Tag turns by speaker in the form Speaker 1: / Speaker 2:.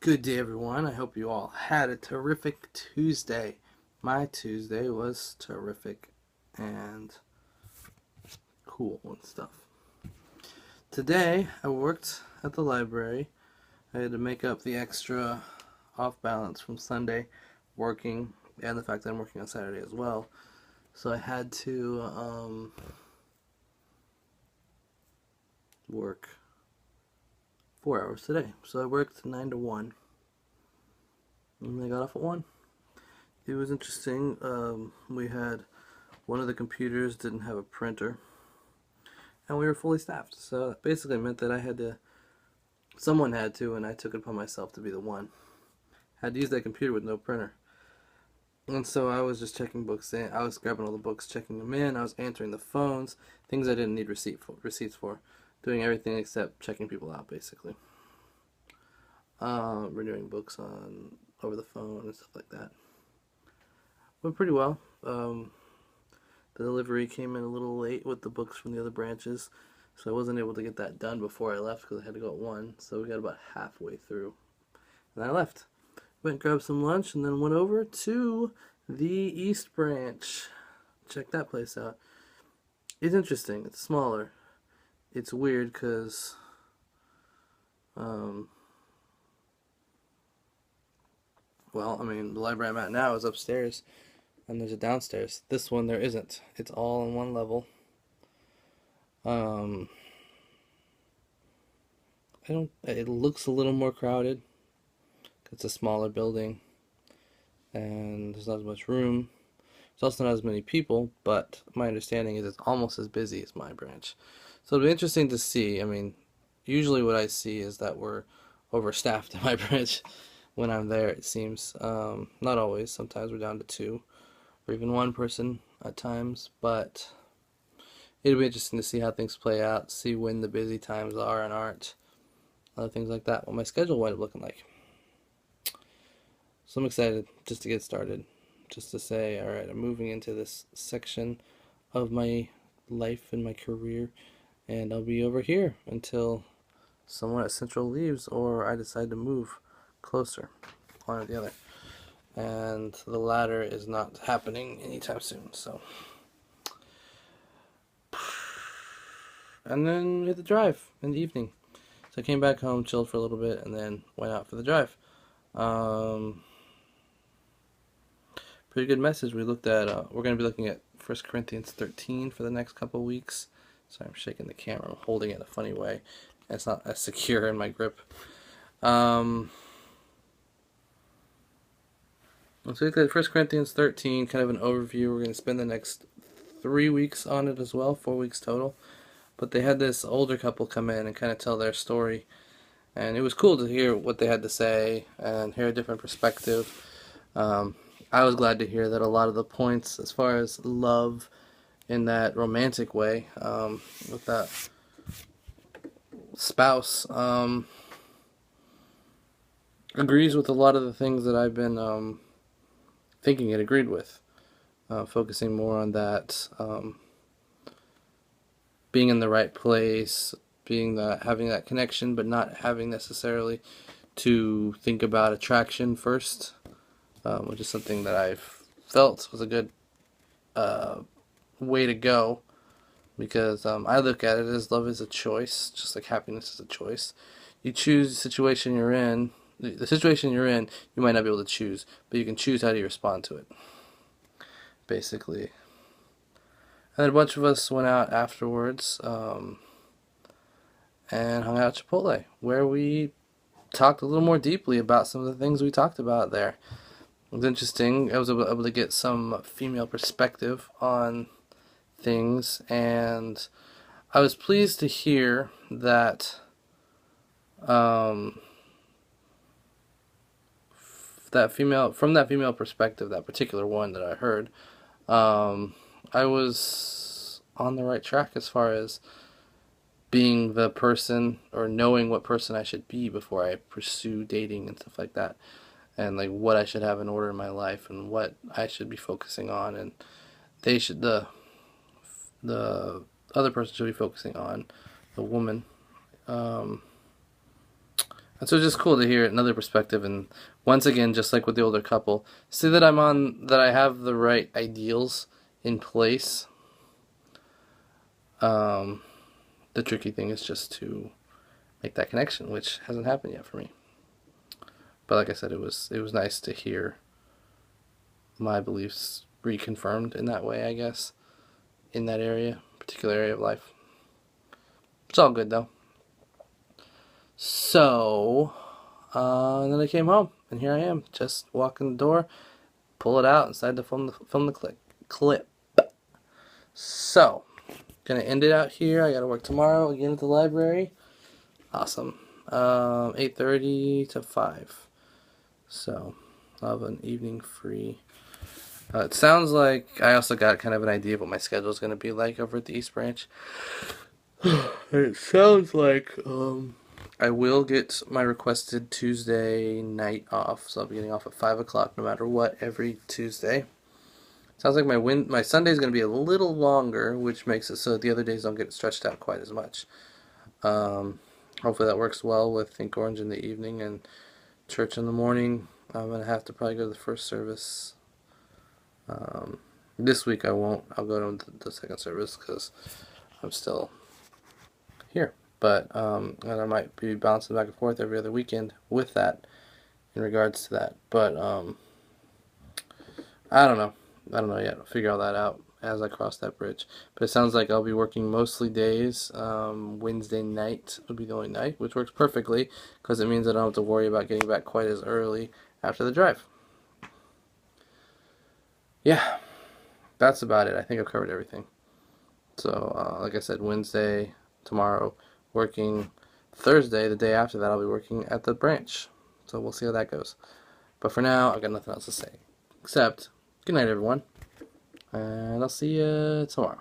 Speaker 1: Good day, everyone. I hope you all had a terrific Tuesday. My Tuesday was terrific and cool and stuff. Today, I worked at the library. I had to make up the extra off balance from Sunday working and the fact that I'm working on Saturday as well. So I had to work 4 hours today. So I worked 9 to 1 and I got off at 1. It was interesting. We had one of the computers didn't have a printer, and we were fully staffed. So that basically meant that someone had to, and I took it upon myself to be the one. Had to use that computer with no printer. And so I was just checking books in. I was grabbing all the books, checking them in. I was answering the phones, things I didn't need receipts for, doing everything except checking people out, basically. Renewing books on over the phone and stuff like that. Went pretty well. The delivery came in a little late with the books from the other branches, so I wasn't able to get that done before I left because I had to go at 1. So we got about halfway through, and I left. Went and grabbed some lunch, and then went over to the East Branch. Check that place out. It's interesting. It's smaller. It's weird because well, I mean, the library I'm at now is upstairs, and there's a downstairs. This one there isn't. It's all on one level. Um, I don't. It looks a little more crowded. It's a smaller building, and there's not as much room. There's also not as many people, but my understanding is it's almost as busy as my branch. So it'll be interesting to see. I mean, usually what I see is that we're overstaffed in my branch when I'm there, it seems. Not always. Sometimes we're down to 2 or even 1 person at times, but it'll be interesting to see how things play out, see when the busy times are and aren't, other things like that, what my schedule will end up looking like. So I'm excited just to get started, just to say, all right, I'm moving into this section of my life and my career, and I'll be over here until someone at Central leaves or I decide to move closer, one or the other. And the latter is not happening anytime soon, so. And then we had the drive in the evening. So I came back home, chilled for a little bit, and then went out for the drive. Pretty good message. We looked at, we're going to be looking at 1 Corinthians 13 for the next couple weeks. Sorry, I'm shaking the camera. I'm holding it in a funny way. It's not as secure in my grip. So we looked at 1 Corinthians 13, kind of an overview. We're going to spend the next 3 weeks on it as well, 4 weeks total. But they had this older couple come in and kind of tell their story. And it was cool to hear what they had to say and hear a different perspective. I was glad to hear that a lot of the points as far as love in that romantic way, with that spouse, agrees with a lot of the things that I've been thinking it agreed with. Focusing more on that, being in the right place, having that connection, but not having necessarily to think about attraction first, which is something that I've felt was a good way to go, because I look at it as love is a choice, just like happiness is a choice. You choose the situation you're in. The situation you're in, you might not be able to choose, but you can choose how do you respond to it, basically. And then a bunch of us went out afterwards and hung out at Chipotle, where we talked a little more deeply about some of the things we talked about there. It was interesting. I was able to get some female perspective on things, and I was pleased to hear that from that female perspective, that particular one that I heard, I was on the right track as far as being the person, or knowing what person I should be before I pursue dating and stuff like that, and like what I should have in order in my life and what I should be focusing on, and the other person should be focusing on, the woman, And so it's just cool to hear another perspective, and once again, just like with the older couple, see that I have the right ideals in place. Um, the tricky thing is just to make that connection, which hasn't happened yet for me. But like I said, it was nice to hear my beliefs reconfirmed in that way, I guess, in that particular area of life. It's all good though. So, and then I came home, and here I am, just walking the door, pull it out, and decide to film the clip. So, gonna end it out here. I gotta work tomorrow again at the library. Awesome. 8:30 to 5. So, I'll have an evening free. It sounds like I also got kind of an idea of what my schedule is going to be like over at the East Branch. It sounds like I will get my requested Tuesday night off, so I'll be getting off at 5 o'clock no matter what every Tuesday. Sounds like my Sunday is going to be a little longer, which makes it so that the other days don't get stretched out quite as much. Hopefully that works well with Think Orange in the evening and church in the morning. I'm going to have to probably go to the first service. This week I won't. I'll go to the second service because I'm still here. But and I might be bouncing back and forth every other weekend with that in regards to that. But I don't know. I don't know yet. I'll figure all that out as I cross that bridge. But it sounds like I'll be working mostly days. Wednesday night would be the only night, which works perfectly because it means I don't have to worry about getting back quite as early after the drive. Yeah, that's about it. I think I've covered everything. So, like I said, Wednesday, tomorrow, working. Thursday, the day after that, I'll be working at the branch. So we'll see how that goes. But for now, I've got nothing else to say. Except, good night, everyone. And I'll see you tomorrow.